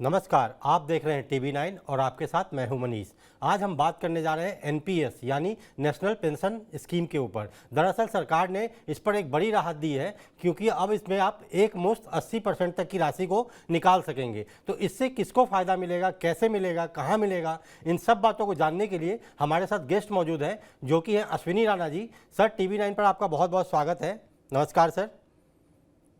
नमस्कार, आप देख रहे हैं टीवी 9 और आपके साथ मैं हूं मनीष। आज हम बात करने जा रहे हैं एनपीएस यानी नेशनल पेंशन स्कीम के ऊपर। दरअसल सरकार ने इस पर एक बड़ी राहत दी है क्योंकि अब इसमें आप एक मुश्त 80% तक की राशि को निकाल सकेंगे। तो इससे किसको फ़ायदा मिलेगा, कैसे मिलेगा, कहाँ मिलेगा, इन सब बातों को जानने के लिए हमारे साथ गेस्ट मौजूद हैं जो कि हैं अश्विनी राणा जी। सर, टीवी 9 पर आपका बहुत बहुत स्वागत है। नमस्कार सर।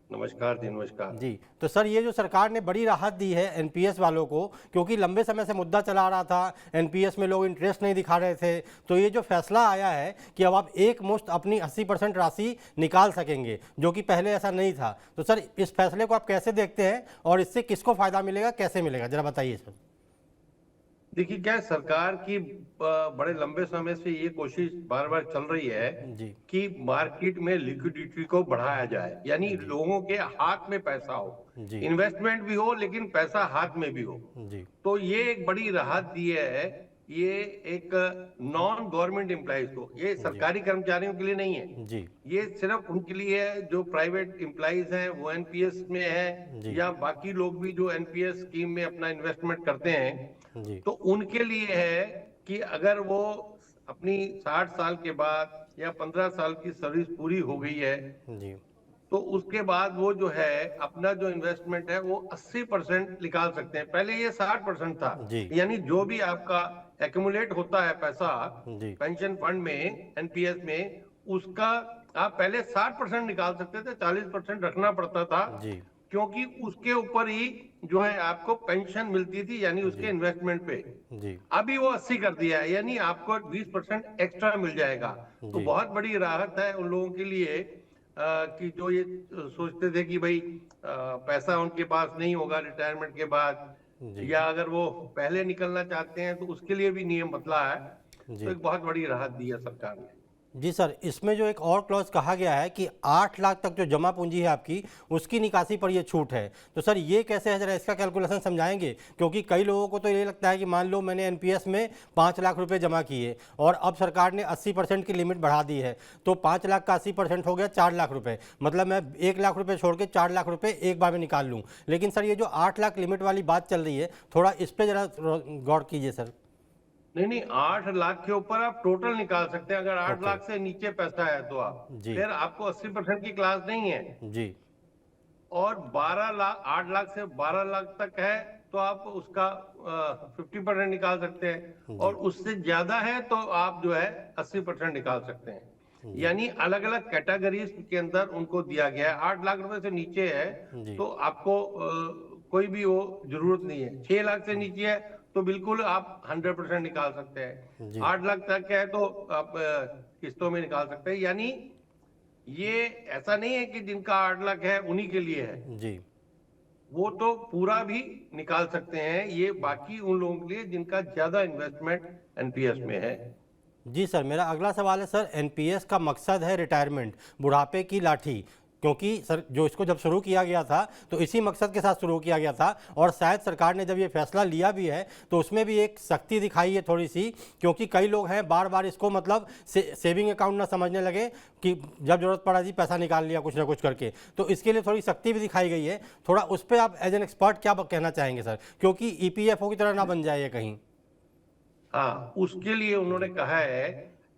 नमस्कार जी, नमस्कार। जी, तो सर ये जो सरकार ने बड़ी राहत दी है एनपीएस वालों को, क्योंकि लंबे समय से मुद्दा चला आ रहा था, एनपीएस में लोग इंटरेस्ट नहीं दिखा रहे थे, तो ये जो फैसला आया है कि अब आप एक मुश्त अपनी 80% राशि निकाल सकेंगे, जो कि पहले ऐसा नहीं था। तो सर इस फैसले को आप कैसे देखते हैं और इससे किसको फायदा मिलेगा, कैसे मिलेगा, जरा बताइए सर। देखिए, क्या है, सरकार की बड़े लंबे समय से ये कोशिश बार बार चल रही है जी कि मार्केट में लिक्विडिटी को बढ़ाया जाए, यानी जी लोगों के हाथ में पैसा हो, जी इन्वेस्टमेंट भी हो लेकिन पैसा हाथ में भी हो। जी तो ये एक बड़ी राहत दी है। ये एक नॉन गवर्नमेंट एम्प्लॉइज को, ये जी सरकारी कर्मचारियों के लिए नहीं है, जी ये सिर्फ उनके लिए है जो प्राइवेट एम्प्लॉइज हैं, वो एनपीएस में है, जी या बाकी लोग भी जो एनपीएस स्कीम में अपना इन्वेस्टमेंट करते हैं। जी तो उनके लिए है कि अगर वो अपनी 60 साल के बाद या 15 साल की सर्विस पूरी हो गई है, जी तो उसके बाद वो जो है अपना जो इन्वेस्टमेंट है वो 80% निकाल सकते हैं। पहले ये 60% था, जी यानी जो भी आपका एक्यूमुलेट होता है पैसा जी पेंशन फंड में, एनपीएस में, उसका आप पहले 60% निकाल सकते थे, 40% रखना पड़ता था, जी क्योंकि उसके ऊपर ही जो है आपको पेंशन मिलती थी, यानी उसके जी इन्वेस्टमेंट पे। जी अभी वो 80 कर दिया है, यानी आपको 20% एक्स्ट्रा मिल जाएगा। तो जी बहुत बड़ी राहत है उन लोगों के लिए कि जो ये सोचते थे कि भाई पैसा उनके पास नहीं होगा रिटायरमेंट के बाद, जी या अगर वो पहले निकलना चाहते हैं तो उसके लिए भी नियम बदला है। तो जी एक बहुत बड़ी राहत दी है सरकार ने। जी सर, इसमें जो एक और क्लॉज कहा गया है कि 8 लाख तक जो जमा पूंजी है आपकी, उसकी निकासी पर ये छूट है। तो सर ये कैसे है, जरा इसका कैलकुलेशन समझाएंगे? क्योंकि कई लोगों को तो ये लगता है कि मान लो मैंने एनपीएस में 5 लाख रुपए जमा किए और अब सरकार ने 80% की लिमिट बढ़ा दी है, तो 5 लाख का 80% हो गया 4 लाख रुपए। मतलब मैं 1 लाख रुपए छोड़ के 4 लाख रुपए एक बार में निकाल लूँ। लेकिन सर ये जो 8 लाख लिमिट वाली बात चल रही है, थोड़ा इस पर जरा गौर कीजिए सर। नहीं नहीं, 8 लाख के ऊपर आप टोटल निकाल सकते हैं। अगर आठ ओके। लाख से नीचे पैसा है तो आप जी फिर आपको 80% की क्लास नहीं है। जी और 12 लाख, 8 लाख से 12 लाख तक है तो आप उसका 50% निकाल सकते हैं, और जी उससे ज्यादा है तो आप जो है 80% निकाल सकते हैं। जी यानी अलग अलग कैटेगरीज के अंदर उनको दिया गया है। 8 लाख रुपए से नीचे है जी तो आपको कोई भी वो जरूरत नहीं है। 6 लाख से नीचे है तो बिल्कुल आप 100% निकाल सकते हैं। जी 8 लाख तक है तो आप किस्तों में निकाल सकते हैं। यानी ये ऐसा नहीं है कि जिनका 8 लाख है उन्हीं के लिए है, जी वो तो पूरा भी निकाल सकते हैं। ये बाकी उन लोगों के लिए जिनका ज्यादा इन्वेस्टमेंट एनपीएस में है। जी सर, मेरा अगला सवाल है सर, एनपीएस का मकसद है रिटायरमेंट, बुढ़ापे की लाठी। क्योंकि सर जो इसको जब शुरू किया गया था तो इसी मकसद के साथ शुरू किया गया था, और शायद सरकार ने जब ये फैसला लिया भी है तो उसमें भी एक सख्ती दिखाई है थोड़ी सी, क्योंकि कई लोग हैं बार बार इसको मतलब सेविंग अकाउंट ना समझने लगे कि जब जरूरत पड़ा जी पैसा निकाल लिया कुछ ना कुछ करके। तो इसके लिए थोड़ी सख्ती भी दिखाई गई है। थोड़ा उस पर आप एज एन एक्सपर्ट क्या कहना चाहेंगे सर, क्योंकि ईपीएफओ की तरह ना बन जाए ये कहीं। हाँ, उसके लिए उन्होंने कहा है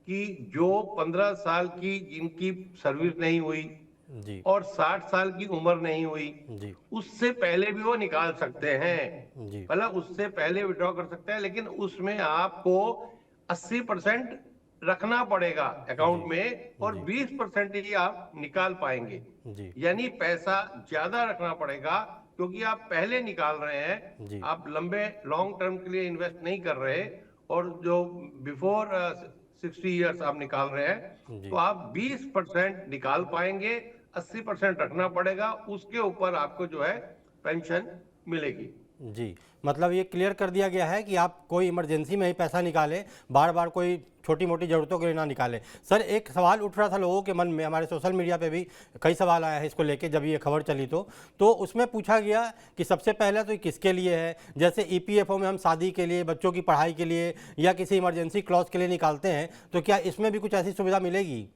कि जो 15 साल की जिनकी सर्विस नहीं हुई जी और 60 साल की उम्र नहीं हुई, जी उससे पहले भी वो निकाल सकते हैं। जी मतलब उससे पहले विड्रॉ कर सकते हैं, लेकिन उसमें आपको 80% रखना पड़ेगा जी अकाउंट में, और जी 20% ही आप निकाल पाएंगे। जी यानी पैसा ज्यादा रखना पड़ेगा, क्योंकि आप पहले निकाल रहे हैं, जी आप लंबे लॉन्ग टर्म के लिए इन्वेस्ट नहीं कर रहे। और जो बिफोर 60 ईयर्स आप निकाल रहे हैं, तो जी आप 20% निकाल पाएंगे। 80% रखना पड़ेगा, उसके ऊपर आपको जो है पेंशन मिलेगी। जी, मतलब ये क्लियर कर दिया गया है कि आप कोई इमरजेंसी में ही पैसा निकालें, बार बार कोई छोटी मोटी ज़रूरतों के लिए ना निकालें। सर एक सवाल उठ रहा था लोगों के मन में, हमारे सोशल मीडिया पे भी कई सवाल आया है इसको लेके जब ये खबर चली तो उसमें पूछा गया कि सबसे पहले तो ये किसके लिए है। जैसे ईपीएफओ में हम शादी के लिए, बच्चों की पढ़ाई के लिए या किसी इमरजेंसी क्लॉज के लिए निकालते हैं, तो क्या इसमें भी कुछ ऐसी सुविधा मिलेगी?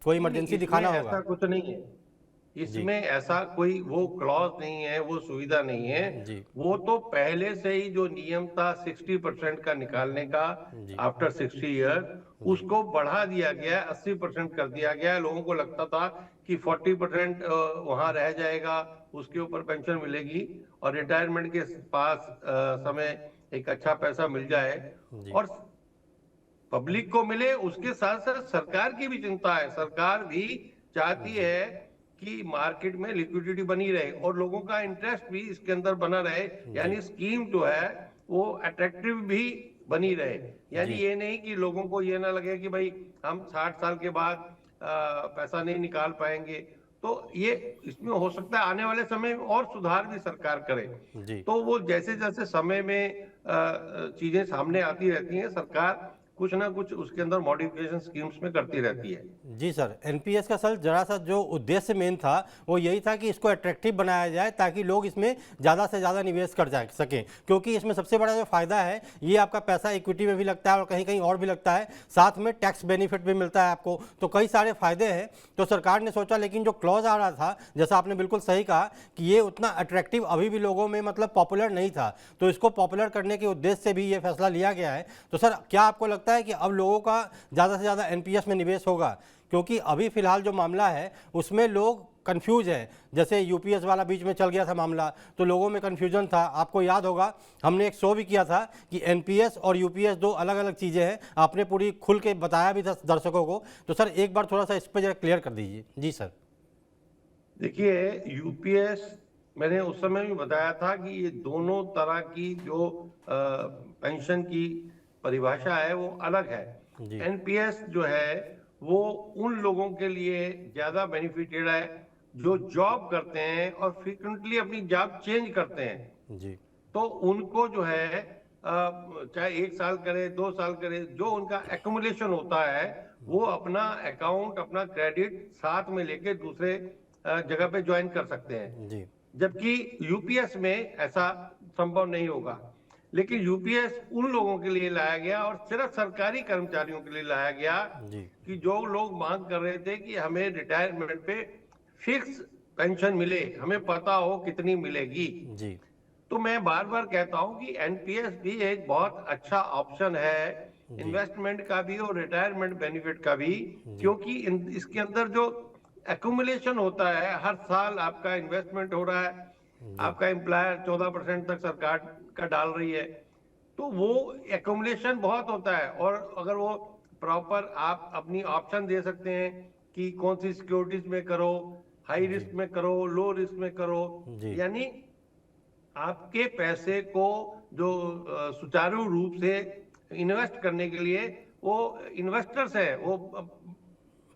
कोई नहीं नहीं, इमरजेंसी इसमें दिखाना ऐसा होगा? कुछ नहीं है। इसमें ऐसा कोई वो क्लॉज नहीं है, वो सुविधा नहीं है। जी वो तो पहले से ही जो नियम था 60% का निकालने का जी आफ्टर 60 ईयर, जी उसको बढ़ा दिया गया है, 80% कर दिया गया है। लोगों को लगता था कि 40% वहां रह जाएगा, उसके ऊपर पेंशन मिलेगी और रिटायरमेंट के पास समय एक अच्छा पैसा मिल जाए जी और पब्लिक को मिले। उसके साथ साथ सरकार की भी चिंता है, सरकार भी चाहती जी है कि मार्केट में लिक्विडिटी बनी रहे और लोगों का इंटरेस्ट भी इसके अंदर बना रहे, जी यानी स्कीम जो है वो अट्रैक्टिव भी बनी रहे। यानी जी ये नहीं कि लोगों को ये ना लगे कि भाई हम 60 साल के बाद पैसा नहीं निकाल पाएंगे। तो ये इसमें हो सकता है आने वाले समय में और सुधार भी सरकार करे। जी तो वो जैसे जैसे समय में चीजें सामने आती रहती हैं, सरकार कुछ ना कुछ उसके अंदर मॉडिफिकेशन स्कीम्स में करती रहती है। जी सर, एनपीएस का सर जरा सा जो उद्देश्य मेन था वो यही था कि इसको अट्रैक्टिव बनाया जाए ताकि लोग इसमें ज़्यादा से ज़्यादा निवेश कर जा सकें, क्योंकि इसमें सबसे बड़ा जो फायदा है ये आपका पैसा इक्विटी में भी लगता है और कहीं कहीं और भी लगता है, साथ में टैक्स बेनिफिट भी मिलता है आपको, तो कई सारे फायदे हैं। तो सरकार ने सोचा, लेकिन जो क्लॉज आ रहा था जैसा आपने बिल्कुल सही कहा कि ये उतना अट्रैक्टिव अभी भी लोगों में मतलब पॉपुलर नहीं था, तो इसको पॉपुलर करने के उद्देश्य से भी ये फैसला लिया गया है। तो सर क्या आपको लगता है कि अब लोगों का ज़्यादा से ज़्यादा एनपीएस में निवेश होगा? क्योंकि अभी फिलहाल जो मामला है उसमें लोग कंफ्यूज हैं, जैसे यूपीएस वाला बीच में चल गया था मामला, तो लोगों में कंफ्यूजन था। आपको याद होगा हमने एक शो भी किया था कि एनपीएस और यूपीएस दो अलग अलग चीज़ें हैं, आपने पूरी खुल के बताया भी था दर्शकों को। तो सर एक बार थोड़ा सा इस पर जरा क्लियर कर दीजिए। जी सर। देखिए, यूपीएस मैंने उस समय भी बताया था कि ये दोनों तरह की जो पेंशन की परिभाषा है वो अलग है। जी एनपीएस जो है वो उन लोगों के लिए ज्यादा बेनिफिटेड है जो जॉब करते हैं और फ्रीक्वेंटली अपनी जॉब चेंज करते हैं। जी तो उनको जो है चाहे 1 साल करे 2 साल करे, जो उनका एक्युमुलेशन होता है वो अपना अकाउंट अपना क्रेडिट साथ में लेके दूसरे जगह पे ज्वाइन कर सकते हैं। जी जबकि यूपीएस में ऐसा संभव नहीं होगा। लेकिन यूपीएस उन लोगों के लिए लाया गया और सिर्फ सरकारी कर्मचारियों के लिए लाया गया जी कि जो लोग मांग कर रहे थे कि हमें रिटायरमेंट पे फिक्स पेंशन मिले, हमें पता हो कितनी मिलेगी। जी तो मैं बार बार कहता हूं कि एनपीएस भी एक बहुत अच्छा ऑप्शन है, जी इन्वेस्टमेंट का भी और रिटायरमेंट बेनिफिट का भी। जी क्योंकि इसके अंदर जो एक्यूमुलेशन होता है, हर साल आपका इन्वेस्टमेंट हो रहा है, जी आपका एम्प्लॉयर 14% तक सरकार का डाल रही है, तो वो एक्यूमुलेशन बहुत होता है। और अगर वो प्रॉपर आप अपनी ऑप्शन दे सकते हैं कि कौन सी सिक्योरिटीज में करो, हाई जी रिस्क में करो, लो रिस्क में करो, जी यानी आपके पैसे को जो सुचारू रूप से इन्वेस्ट करने के लिए वो इन्वेस्टर्स हैं, वो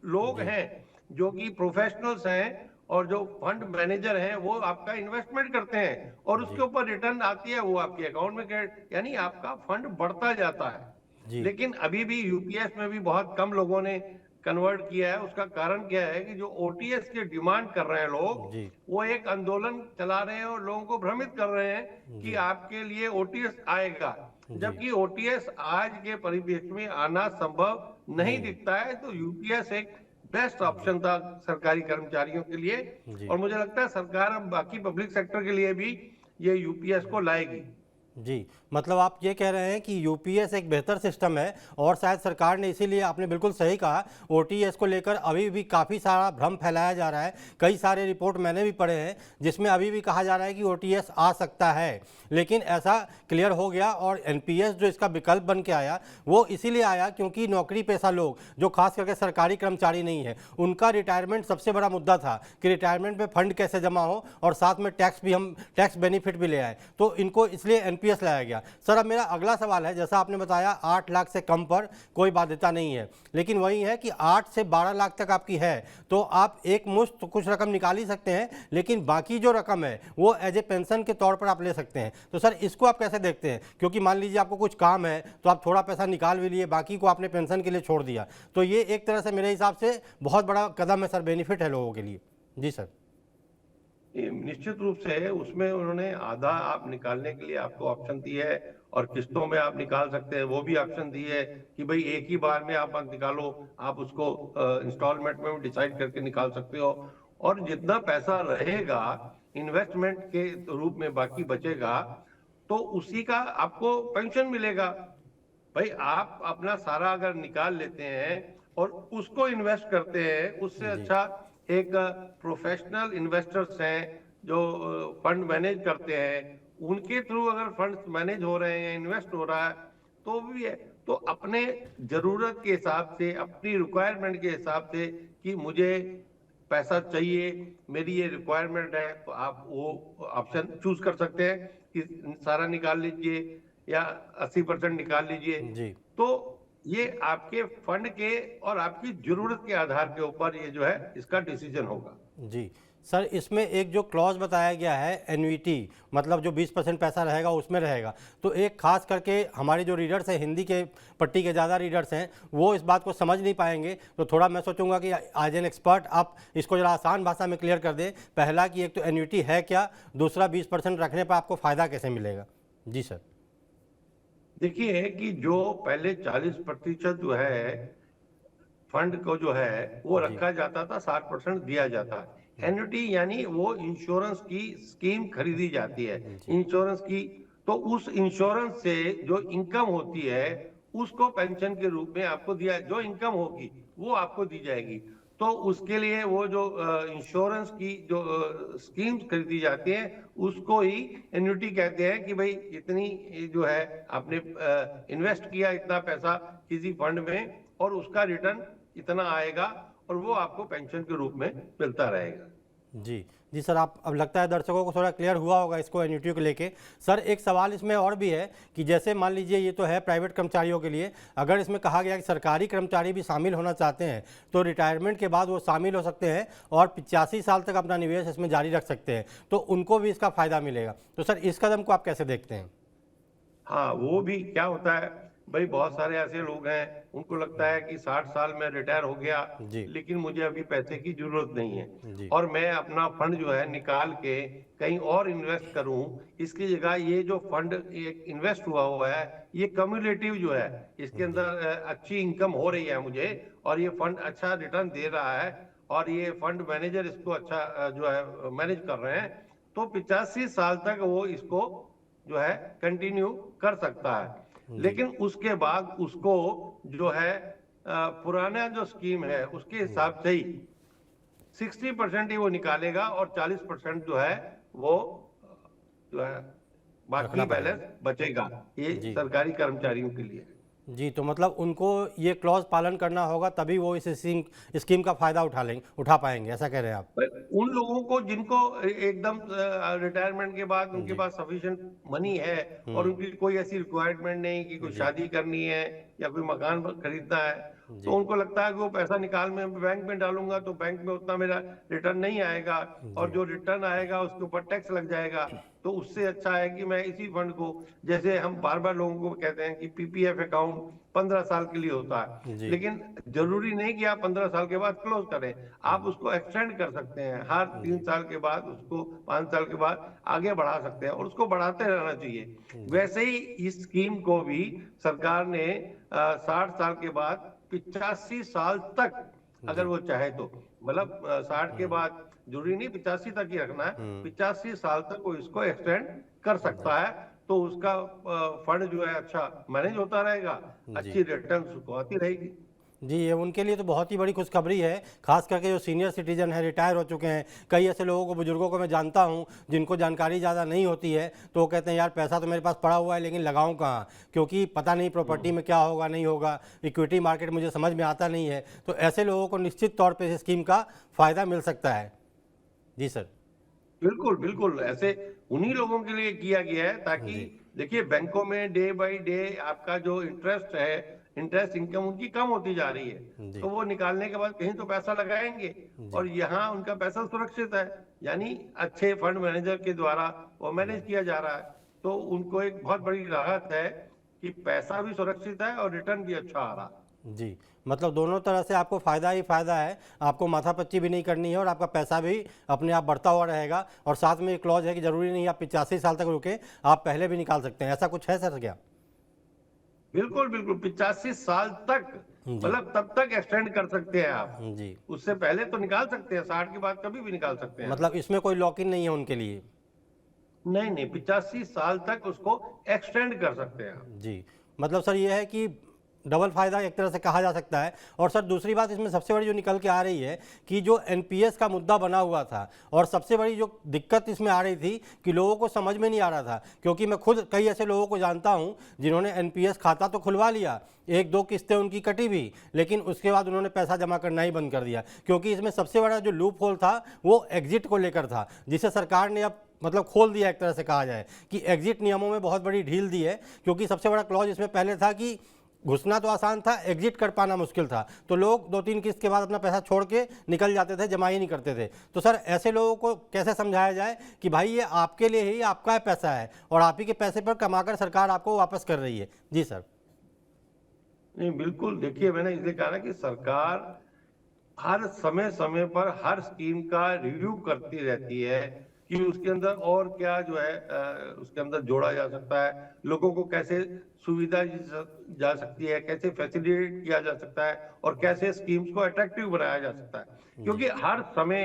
लोग जी हैं जो कि प्रोफेशनल्स हैं और जो फंड मैनेजर हैं वो आपका इन्वेस्टमेंट करते हैं और उसके जी ऊपर रिटर्न आती है, वो आपके अकाउंट में क्रेडिट, यानी आपका फंड बढ़ता जाता है। जी लेकिन अभी भी यूपीएस में भी बहुत कम लोगों ने कन्वर्ट किया है। उसका कारण क्या है कि जो ओटीएस की डिमांड कर रहे हैं लोग, जी वो एक आंदोलन चला रहे हैं और लोगों को भ्रमित कर रहे हैं कि जी आपके लिए ओटीएस आएगा, जी जबकि ओटीएस आज के परिप्रेक्ष्य में आना संभव नहीं नहीं है। दिखता है। तो यूपीएस एक बेस्ट जी ऑप्शन था सरकारी कर्मचारियों के लिए जी और मुझे लगता है सरकार अब बाकी पब्लिक सेक्टर के लिए भी ये यूपीएस को लाएगी। जी, मतलब आप ये कह रहे हैं कि यूपीएस एक बेहतर सिस्टम है और शायद सरकार ने इसीलिए, आपने बिल्कुल सही कहा, ओटीएस को लेकर अभी भी काफ़ी सारा भ्रम फैलाया जा रहा है। कई सारे रिपोर्ट मैंने भी पढ़े हैं जिसमें अभी भी कहा जा रहा है कि ओटीएस आ सकता है, लेकिन ऐसा क्लियर हो गया। और एनपीएस जो इसका विकल्प बन के आया वो इसीलिए आया क्योंकि नौकरी पेशा लोग जो खास करके सरकारी कर्मचारी नहीं है, उनका रिटायरमेंट सबसे बड़ा मुद्दा था कि रिटायरमेंट में फंड कैसे जमा हो और साथ में टैक्स बेनिफिट भी ले आए, तो इनको इसलिए एनपीएस लाया गया। सर अब मेरा अगला सवाल है, जैसा आपने बताया 8 लाख से कम पर कोई बाध्यता नहीं है, लेकिन वही है कि 8 से 12 लाख तक आपकी है तो आप एक मुश्त तो कुछ रकम निकाल ही सकते हैं, लेकिन बाकी जो रकम है वो एज ए पेंशन के तौर पर आप ले सकते हैं। तो सर इसको आप कैसे देखते हैं? क्योंकि मान लीजिए आपको कुछ काम है तो आप थोड़ा पैसा निकाल भी लिए, बाकी को आपने पेंशन के लिए छोड़ दिया, तो ये एक तरह से मेरे हिसाब से बहुत बड़ा कदम है सर, बेनिफिट है लोगों के लिए। जी सर। निश्चित रूप से उसमें उन्होंने आधा आप निकालने के लिए आपको ऑप्शन दी है और किस्तों में आप निकाल सकते हैं, वो भी ऑप्शन दी है कि भाई एक ही बार में आप मत निकालो, आप उसको इंस्टॉलमेंट में डिसाइड करके निकाल सकते हो। और जितना पैसा रहेगा इन्वेस्टमेंट के रूप में बाकी बचेगा, तो उसी का आपको पेंशन मिलेगा। भाई आप अपना सारा अगर निकाल लेते हैं और उसको इन्वेस्ट करते हैं, उससे जी अच्छा एक प्रोफेशनल इन्वेस्टर्स हैं जो फंड मैनेज करते हैं, उनके थ्रू अगर फंड्स मैनेज हो रहे हैं, इन्वेस्ट हो रहा है, तो भी है। तो अपने जरूरत के हिसाब से, अपनी रिक्वायरमेंट के हिसाब से कि मुझे पैसा चाहिए, मेरी ये रिक्वायरमेंट है, तो आप वो ऑप्शन चूज कर सकते हैं कि सारा निकाल लीजिए या 80% निकाल लीजिए। जी तो ये आपके फंड के और आपकी जरूरत के आधार के ऊपर ये जो है इसका डिसीजन होगा। जी सर, इसमें एक जो क्लॉज बताया गया है एन्युइटी, मतलब जो 20% पैसा रहेगा उसमें रहेगा, तो एक खास करके हमारे जो रीडर्स हैं, हिंदी के पट्टी के ज़्यादा रीडर्स हैं, वो इस बात को समझ नहीं पाएंगे। तो थोड़ा मैं सोचूंगा कि एज एन एक्सपर्ट आप इसको ज़रा आसान भाषा में क्लियर कर दें। पहला कि एक तो एन्युइटी है क्या, दूसरा 20% रखने पर आपको फ़ायदा कैसे मिलेगा। जी सर। देखिए कि जो पहले 40% जो है फंड को जो है वो जी रखा जाता था, 60% दिया जाता है। एन्युटी यानी वो इंश्योरेंस की स्कीम खरीदी जाती है, जी इंश्योरेंस की। तो उस इंश्योरेंस से जो इनकम होती है उसको पेंशन के रूप में आपको दिया, जो इनकम होगी वो आपको दी जाएगी। तो उसके लिए वो जो इंश्योरेंस की जो स्कीम्स खरीदी जाती हैं उसको ही एन्युटी कहते हैं कि भाई इतनी जो है आपने इन्वेस्ट किया इतना पैसा किसी फंड में और उसका रिटर्न इतना आएगा और वो आपको पेंशन के रूप में मिलता रहेगा। जी जी सर, आप अब लगता है दर्शकों को थोड़ा क्लियर हुआ होगा इसको एन्युटी को लेके। सर एक सवाल इसमें और भी है कि जैसे मान लीजिए ये तो है प्राइवेट कर्मचारियों के लिए, अगर इसमें कहा गया कि सरकारी कर्मचारी भी शामिल होना चाहते हैं तो रिटायरमेंट के बाद वो शामिल हो सकते हैं और 85 साल तक अपना निवेश इसमें जारी रख सकते हैं, तो उनको भी इसका फ़ायदा मिलेगा। तो सर इस कदम को आप कैसे देखते हैं। हाँ, वो भी क्या होता है भाई, बहुत सारे ऐसे लोग हैं उनको लगता है कि 60 साल में रिटायर हो गया जी लेकिन मुझे अभी पैसे की जरूरत नहीं है जी और मैं अपना फंड जो है निकाल के कहीं और इन्वेस्ट करूं। इसकी जगह ये जो फंड इन्वेस्ट हुआ है ये कम्युलेटिव जो है, इसके अंदर अच्छी इनकम हो रही है मुझे और ये फंड अच्छा रिटर्न दे रहा है और ये फंड मैनेजर इसको अच्छा जो है मैनेज कर रहे हैं, तो 85 साल तक वो इसको जो है कंटिन्यू कर सकता है। जी लेकिन उसके बाद उसको जो है पुराना जो स्कीम है उसके हिसाब से ही 60% ही वो निकालेगा और 40% जो है वो जो है रखना बाकी पड़ेगा। बैलेंस बचेगा। ये जी सरकारी कर्मचारियों के लिए। जी, तो मतलब उनको ये क्लॉज पालन करना होगा तभी वो इस स्कीम का फ़ायदा उठा पाएंगे, ऐसा कह रहे हैं आप। उन लोगों को जिनको एकदम रिटायरमेंट के बाद उनके जी पास सफिशिएंट मनी है और उनकी कोई ऐसी रिक्वायरमेंट नहीं कि कोई जी शादी करनी है या कोई मकान खरीदना है, तो जी उनको लगता है कि वो पैसा निकाल में बैंक में डालूंगा तो बैंक में उतना मेरा रिटर्न नहीं आएगा और जी जो रिटर्न आएगा उसके ऊपर टैक्स लग जाएगा। तो उससे अच्छा है कि मैं इसी फंड को, जैसे हम बार बार लोगों को कहते हैं कि पीपीएफ अकाउंट 15 साल के लिए होता है, जी लेकिन जरूरी नहीं कि आप 15 साल के बाद क्लोज करें, आप उसको एक्सटेंड कर सकते हैं। हर 3 जी साल के बाद उसको 5 साल के बाद आगे बढ़ा सकते हैं और उसको बढ़ाते रहना चाहिए। जी वैसे ही इस स्कीम को भी सरकार ने 60 साल के बाद 85 साल तक अगर जी वो चाहे तो, मतलब 60 के बाद जरूरी नहीं 85 तक ही रखना है, 85 साल तक वो इसको एक्सटेंड कर सकता है। तो उसका फंड जो है अच्छा मैनेज होता रहेगा, जी अच्छी रिटर्न उसको आती रहेगी। जी, ये उनके लिए तो बहुत ही बड़ी खुशखबरी है, खास करके जो सीनियर सिटीजन है, रिटायर हो चुके हैं। कई ऐसे लोगों को, बुजुर्गों को मैं जानता हूं जिनको जानकारी ज़्यादा नहीं होती है, तो वो कहते हैं यार पैसा तो मेरे पास पड़ा हुआ है लेकिन लगाऊं कहाँ, क्योंकि पता नहीं प्रॉपर्टी में क्या होगा नहीं होगा, इक्विटी मार्केट मुझे समझ में आता नहीं है। तो ऐसे लोगों को निश्चित तौर पर इस स्कीम का फ़ायदा मिल सकता है। जी सर। बिल्कुल बिल्कुल, ऐसे उन्हीं लोगों के लिए किया गया है ताकि जी देखिए बैंकों में डे बाय डे आपका जो इंटरेस्ट है, इंटरेस्ट इनकम उनकी कम होती जा रही है, जी तो वो निकालने के बाद कहीं तो पैसा लगाएंगे जी और यहाँ उनका पैसा सुरक्षित है, यानी अच्छे फंड मैनेजर के द्वारा वो मैनेज किया जा रहा है। तो उनको एक बहुत बड़ी राहत है कि पैसा भी सुरक्षित है और रिटर्न भी अच्छा आ रहा है। जी, मतलब दोनों तरह से आपको फ़ायदा ही फ़ायदा है, आपको माथापच्ची भी नहीं करनी है और आपका पैसा भी अपने आप बढ़ता हुआ रहेगा। और साथ में एक क्लॉज है कि ज़रूरी नहीं आप 85 साल तक रुके, आप पहले भी निकाल सकते हैं। ऐसा कुछ है सर क्या। बिल्कुल बिल्कुल, 85 साल तक जी। मतलब तब तक एक्सटेंड कर सकते हैं आप, जी, उससे पहले तो निकाल सकते हैं, 60 के बाद कभी भी निकाल सकते हैं आप। मतलब इसमें कोई लॉक इन नहीं है उनके लिए। नहीं नहीं, 85 साल तक उसको एक्सटेंड कर सकते हैं आप। जी, मतलब सर ये है कि डबल फ़ायदा एक तरह से कहा जा सकता है। और सर दूसरी बात इसमें सबसे बड़ी जो निकल के आ रही है कि जो एनपीएस का मुद्दा बना हुआ था, और सबसे बड़ी जो दिक्कत इसमें आ रही थी कि लोगों को समझ में नहीं आ रहा था, क्योंकि मैं खुद कई ऐसे लोगों को जानता हूं जिन्होंने एनपीएस खाता तो खुलवा लिया, एक दो किस्तें उनकी कटी भी, लेकिन उसके बाद उन्होंने पैसा जमा करना ही बंद कर दिया, क्योंकि इसमें सबसे बड़ा जो लूप होल था वो एग्जिट को लेकर था, जिसे सरकार ने अब मतलब खोल दिया, एक तरह से कहा जाए कि एग्जिट नियमों में बहुत बड़ी ढील दी है। क्योंकि सबसे बड़ा क्लॉज इसमें पहले था कि घुसना तो आसान था, एग्जिट कर पाना मुश्किल था, तो लोग 2-3 किस्त के बाद अपना पैसा छोड़ के निकल जाते थे, जमा ही नहीं करते थे। तो सर ऐसे लोगों को कैसे समझाया जाए कि भाई ये आपके लिए ही आपका पैसा है और आप ही के पैसे पर कमाकर सरकार आपको वापस कर रही है। जी सर। नहीं बिल्कुल, देखिए मैंने इसलिए कहा ना कि सरकार हर समय समय पर हर स्कीम का रिव्यू करती रहती है कि उसके अंदर और क्या जो है उसके अंदर जोड़ा जा सकता है, लोगों को कैसे सुविधा जा सकती है, कैसे फैसिलिटेट किया जा सकता है और कैसे स्कीम्स को अट्रैक्टिव बनाया जा सकता है। जी। क्योंकि हर समय,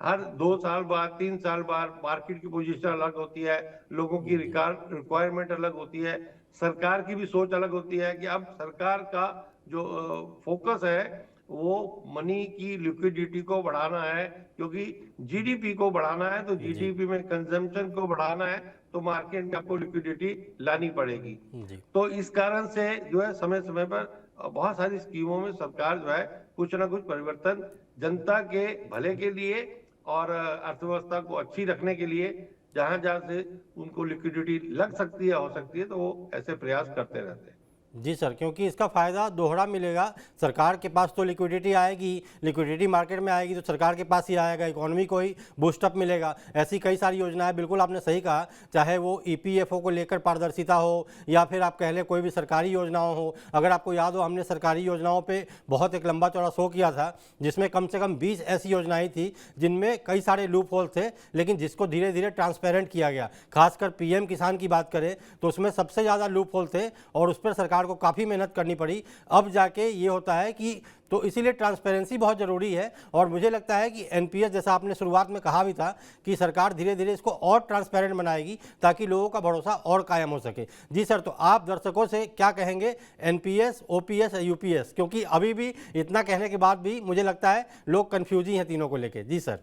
हर 2 साल बाद 3 साल बाद मार्केट की पोजीशन अलग होती है, लोगों की जी। रिक्वायरमेंट अलग होती है, सरकार की भी सोच अलग होती है कि अब सरकार का जो फोकस है वो मनी की लिक्विडिटी को बढ़ाना है, क्योंकि जीडीपी को बढ़ाना है, तो जी। जीडीपी में कंजम्पशन को बढ़ाना है, तो मार्केट में आपको लिक्विडिटी लानी पड़ेगी। जी। तो इस कारण से जो है समय समय पर बहुत सारी स्कीमों में सरकार जो है कुछ ना कुछ परिवर्तन जनता के भले के लिए और अर्थव्यवस्था को अच्छी रखने के लिए जहां जहां से उनको लिक्विडिटी लग सकती है, हो सकती है, तो वो ऐसे प्रयास करते रहते हैं। जी सर, क्योंकि इसका फ़ायदा दोहरा मिलेगा। सरकार के पास तो लिक्विडिटी आएगी, लिक्विडिटी मार्केट में आएगी तो सरकार के पास ही आएगा, इकोनॉमी को ही बूस्टअप मिलेगा। ऐसी कई सारी योजनाएं, बिल्कुल आपने सही कहा, चाहे वो ईपीएफओ को लेकर पारदर्शिता हो या फिर आप कह लें कोई भी सरकारी योजनाओं हो। अगर आपको याद हो, हमने सरकारी योजनाओं पे बहुत एक लंबा चौड़ा शो किया था, जिसमें कम से कम 20 ऐसी योजनाएं थी जिनमें कई सारे लूप होल थे, लेकिन जिसको धीरे धीरे ट्रांसपेरेंट किया गया। खासकर पीएम किसान की बात करें तो उसमें सबसे ज़्यादा लूप होल थे और उस पर सरकार को काफ़ी मेहनत करनी पड़ी। अब जाके ये होता है कि तो इसीलिए ट्रांसपेरेंसी बहुत ज़रूरी है। और मुझे लगता है कि एनपीएस, जैसा आपने शुरुआत में कहा भी था, कि सरकार धीरे धीरे इसको और ट्रांसपेरेंट बनाएगी ताकि लोगों का भरोसा और कायम हो सके। जी सर, तो आप दर्शकों से क्या कहेंगे एनपीएस, ओपीएस या यूपीएस, क्योंकि अभी भी इतना कहने के बाद भी मुझे लगता है लोग कन्फ्यूज ही हैं तीनों को लेके। जी सर।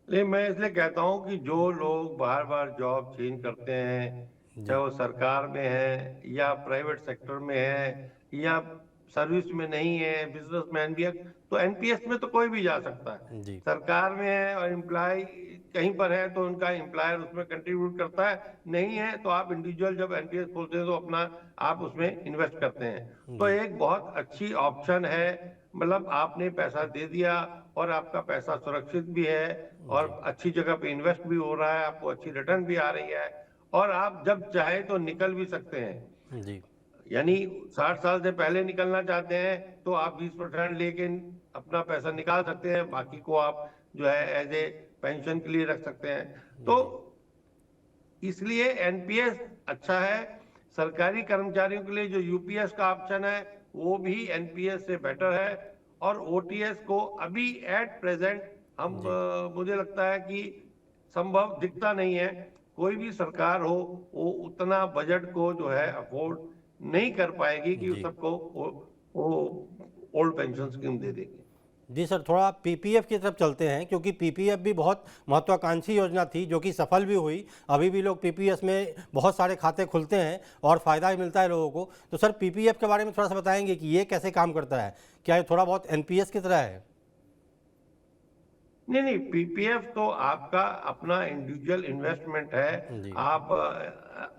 नहीं, मैं इसलिए कहता हूं कि जो लोग बार बार जॉब चेंज करते हैं, चाहे जी। वो सरकार में है या प्राइवेट सेक्टर में है या सर्विस में नहीं है, बिजनेसमैन भी है, तो एनपीएस में तो कोई भी जा सकता है। जी। सरकार में है और एम्प्लॉय कहीं पर है तो उनका एम्प्लॉयर उसमें कंट्रीब्यूट करता है, नहीं है तो आप इंडिविजुअल जब एनपीएस खोलते हैं तो अपना आप उसमें इन्वेस्ट करते हैं। तो जी। एक बहुत अच्छी ऑप्शन है, मतलब आपने पैसा दे दिया और आपका पैसा सुरक्षित भी है जी। और अच्छी जगह पे इन्वेस्ट भी हो रहा है, आपको अच्छी रिटर्न भी आ रही है और आप जब चाहे तो निकल भी सकते हैं। जी। यानी 60 साल से पहले निकलना चाहते हैं तो आप 20% लेके अपना पैसा निकाल सकते हैं, बाकी को आप जो है एज ए पेंशन के लिए रख सकते हैं। तो जी। इसलिए एनपीएस अच्छा है। सरकारी कर्मचारियों के लिए जो यूपीएस का ऑप्शन है वो भी एनपीएस से बेटर है। और ओटीएस को अभी एट प्रेजेंट हम जी। मुझे लगता है कि संभव दिखता नहीं है। कोई भी सरकार हो वो उतना बजट को जो है अफोर्ड नहीं कर पाएगी कि जी। सबको वो ओल्ड पेंशन स्कीम दे देगी। जी सर, थोड़ा पीपीएफ की तरफ चलते हैं, क्योंकि पीपीएफ भी बहुत महत्वाकांक्षी योजना थी जो कि सफल भी हुई। अभी भी लोग पीपीएफ में बहुत सारे खाते खुलते हैं और फ़ायदा भी मिलता है लोगों को। तो सर पीपीएफ के बारे में थोड़ा सा बताएंगे कि ये कैसे काम करता है, क्या ये थोड़ा बहुत एनपीएस की तरह है? नहीं नहीं, पीपीएफ तो आपका अपना इंडिविजुअल इन्वेस्टमेंट है। जी। आप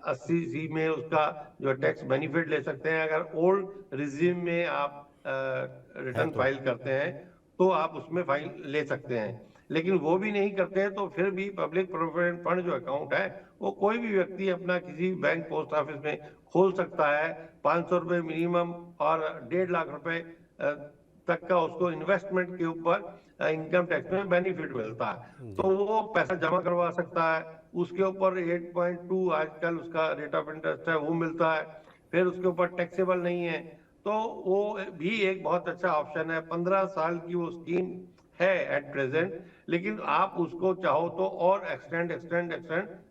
80 सी में उसका जो टैक्स बेनिफिट ले सकते हैं। अगर ओल्ड रिजीम में आप है रिटर्न तो। फाइल करते हैं तो आप उसमें फाइल ले सकते हैं, लेकिन वो भी नहीं करते हैं तो फिर भी पब्लिक प्रोविडेंट फंड जो अकाउंट है वो कोई भी व्यक्ति अपना किसी बैंक पोस्ट ऑफिस में खोल सकता है। 500 रुपये मिनिमम और 1.5 लाख रुपए तक का उसको इन्वेस्टमेंट के ऊपर इनकम टैक्स में बेनिफिट मिलता है, जी। तो वो पैसा जमा करवा सकता है। उसके ऊपर 8.2 आजकल उसका रेट ऑफ इंटरेस्ट है वो मिलता है, फिर उसके ऊपर टैक्सेबल नहीं है। तो वो भी एक बहुत अच्छा ऑप्शन है। 15 साल की वो स्कीम है एट प्रेजेंट, लेकिन आप उसको चाहो तो और एक्सटेंड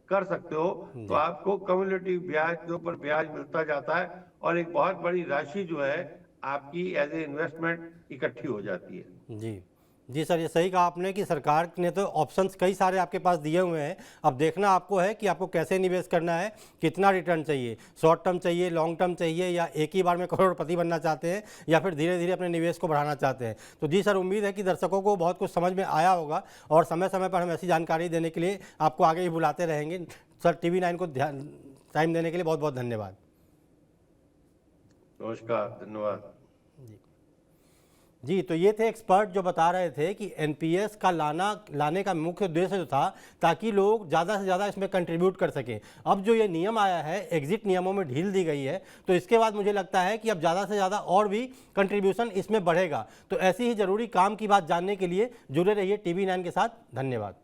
कर सकते हो। तो जी आपको कम्युलेटिव ब्याज के ऊपर ब्याज मिलता जाता है और एक बहुत बड़ी राशि जो है आपकी एज ए इन्वेस्टमेंट इकट्ठी हो जाती है। जी जी सर, ये सही कहा आपने कि सरकार ने तो ऑप्शंस कई सारे आपके पास दिए हुए हैं। अब देखना आपको है कि आपको कैसे निवेश करना है, कितना रिटर्न चाहिए, शॉर्ट टर्म चाहिए, लॉन्ग टर्म चाहिए, या एक ही बार में करोड़पति बनना चाहते हैं, या फिर धीरे धीरे अपने निवेश को बढ़ाना चाहते हैं। तो जी सर, उम्मीद है कि दर्शकों को बहुत कुछ समझ में आया होगा और समय समय पर हम ऐसी जानकारी देने के लिए आपको आगे ही बुलाते रहेंगे। सर, TV9 को टाइम देने के लिए बहुत बहुत धन्यवाद। नमस्कार, धन्यवाद। जी, तो ये थे एक्सपर्ट जो बता रहे थे कि एनपीएस का लाने का मुख्य उद्देश्य जो था ताकि लोग ज़्यादा से ज़्यादा इसमें कंट्रीब्यूट कर सकें। अब जो ये नियम आया है, एग्जिट नियमों में ढील दी गई है, तो इसके बाद मुझे लगता है कि अब ज़्यादा से ज़्यादा और भी कंट्रीब्यूशन इसमें बढ़ेगा। तो ऐसी ही ज़रूरी काम की बात जानने के लिए जुड़े रहिए TV9 के साथ। धन्यवाद।